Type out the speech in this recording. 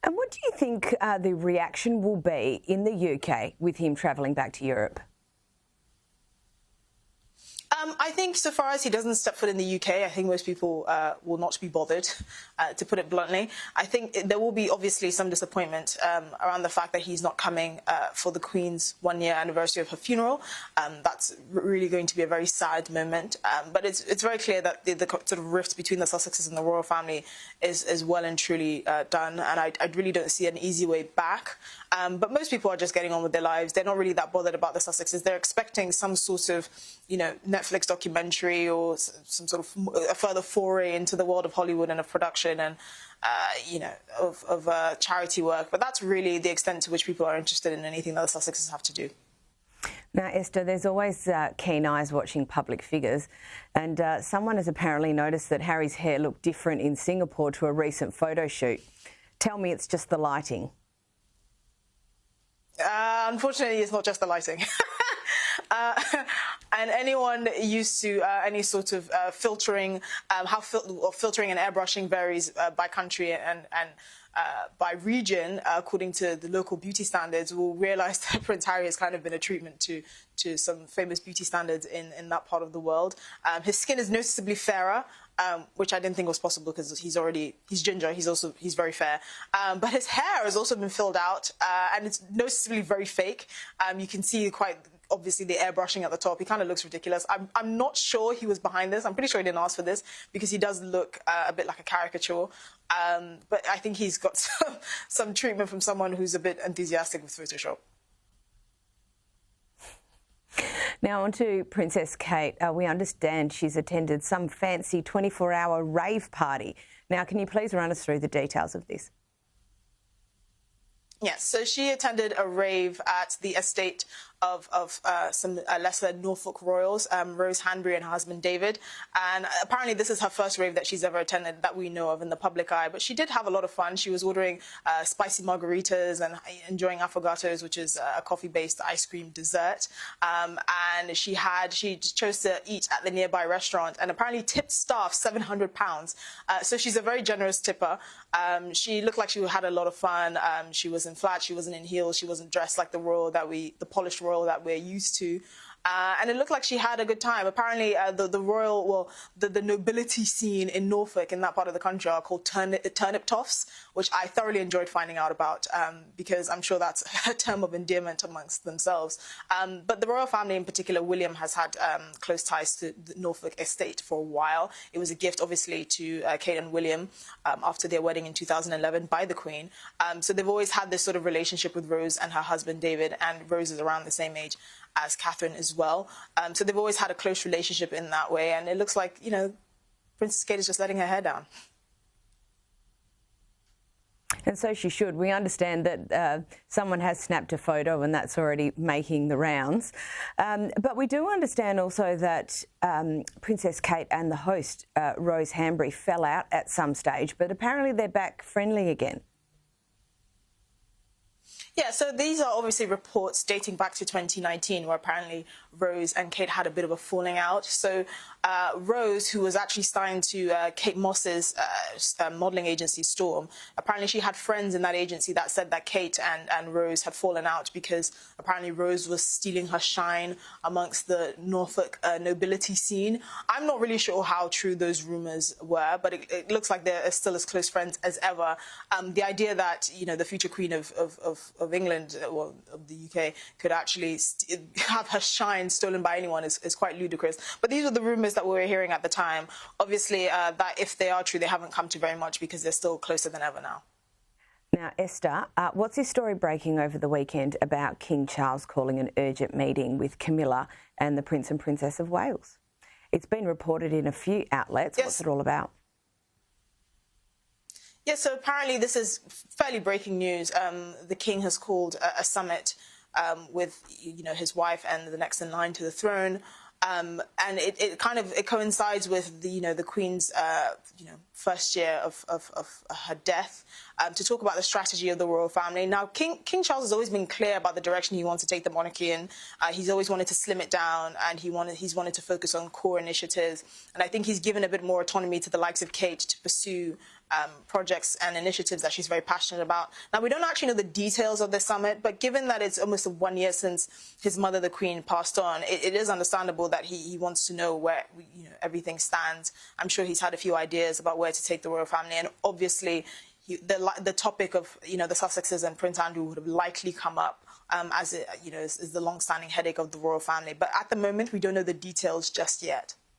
And what do you think the reaction will be in the UK with him travelling back to Europe? I think so far as he doesn't step foot in the UK, I think most people will not be bothered, to put it bluntly. I think there will be obviously some disappointment around the fact that he's not coming for the Queen's one-year anniversary of her funeral. That's really going to be a very sad moment. But it's very clear that the sort of rift between the Sussexes and the royal family is well and truly done, and I really don't see an easy way back. But most people are just getting on with their lives. They're not really that bothered about the Sussexes. They're expecting some sort of, Netflix documentary or some sort of a further foray into the world of Hollywood and of production and, of charity work. But that's really the extent to which people are interested in anything that the Sussexes have to do. Now, Esther, there's always keen eyes watching public figures, and someone has apparently noticed that Harry's hair looked different in Singapore to a recent photo shoot. Tell me it's just the lighting. Unfortunately, it's not just the lighting. And anyone used to any sort of filtering, filtering and airbrushing varies by country and by region, according to the local beauty standards, will realise that Prince Harry has kind of been a treatment to some famous beauty standards in that part of the world. His skin is noticeably fairer, which I didn't think was possible because he's ginger, he's very fair. But his hair has also been filled out, and it's noticeably very fake. You can see quite obviously the airbrushing at the top. He kind of looks ridiculous. I'm not sure he was behind this. I'm pretty sure he didn't ask for this because he does look a bit like a caricature. But I think he's got some treatment from someone who's a bit enthusiastic with Photoshop. Now on to Princess Kate. We understand she's attended some fancy 24-hour rave party. Now, can you please run us through the details of this? Yes, so she attended a rave at the estate of some lesser Norfolk royals, Rose Hanbury and her husband David. And apparently this is her first rave that she's ever attended that we know of in the public eye. But she did have a lot of fun. She was ordering spicy margaritas and enjoying affogatos, which is a coffee-based ice cream dessert. And she chose to eat at the nearby restaurant and apparently tipped staff £700. So she's a very generous tipper. She looked like she had a lot of fun. She was in flats, she wasn't in heels, she wasn't dressed like the polished royal that we're used to. And it looked like she had a good time. Apparently, the nobility scene in Norfolk, in that part of the country, are called turnip toffs, which I thoroughly enjoyed finding out about because I'm sure that's a term of endearment amongst themselves. But the royal family in particular, William has had close ties to the Norfolk estate for a while. It was a gift, obviously, to Kate and William after their wedding in 2011 by the Queen. So they've always had this sort of relationship with Rose and her husband David, and Rose is around the same age as Catherine as well. So they've always had a close relationship in that way, and it looks like, Princess Kate is just letting her hair down. And so she should. We understand that someone has snapped a photo and that's already making the rounds. But we do understand also that Princess Kate and the host, Rose Hanbury, fell out at some stage, but apparently they're back friendly again. Yeah, so these are obviously reports dating back to 2019 where apparently Rose and Kate had a bit of a falling out. So Rose, who was actually signed to Kate Moss's modelling agency, Storm, apparently she had friends in that agency that said that Kate and Rose had fallen out because apparently Rose was stealing her shine amongst the Norfolk nobility scene. I'm not really sure how true those rumours were, but it looks like they're still as close friends as ever. The idea that, the future Queen of England, well, of the UK, could actually have her shine stolen by anyone is quite ludicrous. But these were the rumours that we were hearing at the time. Obviously, that if they are true, they haven't come to very much because they're still closer than ever now. Now, Esther, what's this story breaking over the weekend about King Charles calling an urgent meeting with Camilla and the Prince and Princess of Wales? It's been reported in a few outlets. Yes. What's it all about? Yeah, so apparently this is fairly breaking news. The King has called a summit with, his wife and the next in line to the throne. And it coincides with the Queen's first year of her death, to talk about the strategy of the royal family. Now, King Charles has always been clear about the direction he wants to take the monarchy in. He's always wanted to slim it down, and he's wanted to focus on core initiatives. And I think he's given a bit more autonomy to the likes of Kate to pursue projects and initiatives that she's very passionate about. Now, we don't actually know the details of this summit, but given that it's almost 1 year since his mother, the Queen, passed on, it is understandable that he wants to know where everything stands. I'm sure he's had a few ideas about where to take the royal family, and obviously the topic of the Sussexes and Prince Andrew would have likely come up as it is the long-standing headache of the royal family. But at the moment, we don't know the details just yet.